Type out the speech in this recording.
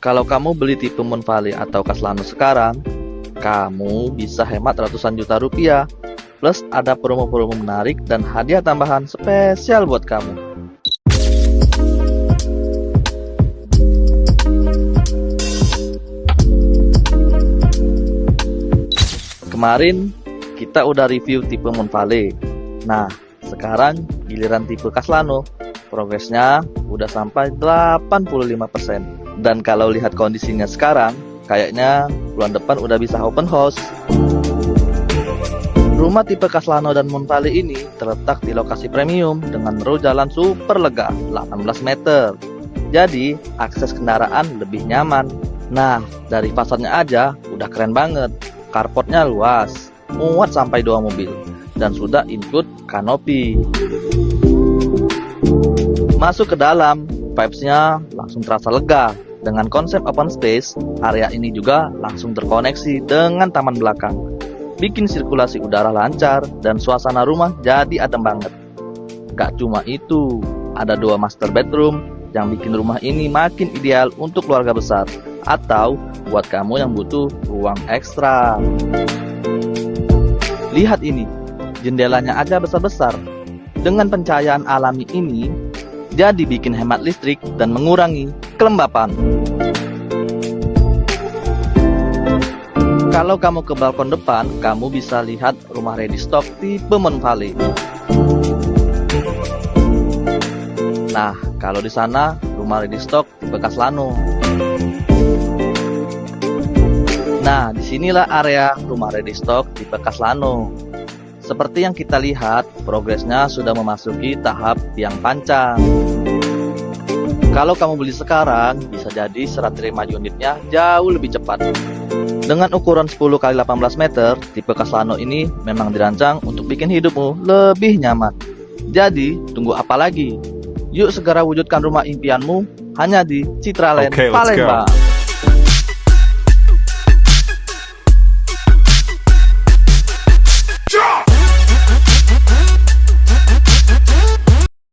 Kalau kamu beli tipe Moonvalley atau Caslano sekarang, kamu bisa hemat ratusan juta rupiah. Plus ada promo-promo menarik dan hadiah tambahan spesial buat kamu. Kemarin kita udah review tipe Moonvalley. Nah, sekarang giliran tipe Caslano. Progresnya udah sampai 85%. Dan kalau lihat kondisinya sekarang, kayaknya bulan depan udah bisa open house. Rumah tipe Caslano dan Moonvalley ini terletak di lokasi premium dengan row jalan super lega 18 meter. Jadi akses kendaraan lebih nyaman. Nah, dari fasadnya aja udah keren banget. Carportnya luas, muat sampai 2 mobil, dan sudah include kanopi. Masuk ke dalam, vibes-nya langsung terasa lega. Dengan konsep open space, area ini juga langsung terkoneksi dengan taman belakang. Bikin sirkulasi udara lancar dan suasana rumah jadi adem banget. Gak cuma itu, ada 2 master bedroom yang bikin rumah ini makin ideal untuk keluarga besar atau buat kamu yang butuh ruang ekstra. Lihat ini, jendelanya aja besar-besar. Dengan pencahayaan alami ini, jadi bikin hemat listrik dan mengurangi kelembapan. Kalau kamu ke balkon depan, kamu bisa lihat rumah ready stock tipe Moonvalley. Nah, kalau di sana rumah ready stock tipe Caslano. Nah, disinilah area rumah ready stock tipe Caslano. Seperti yang kita lihat, progresnya sudah memasuki tahap yang panjang. Kalau kamu beli sekarang, bisa jadi serah terima unitnya jauh lebih cepat. Dengan ukuran 10x18 meter, tipe Caslano ini memang dirancang untuk bikin hidupmu lebih nyaman. Jadi, tunggu apa lagi? Yuk segera wujudkan rumah impianmu hanya di Citraland, Palembang.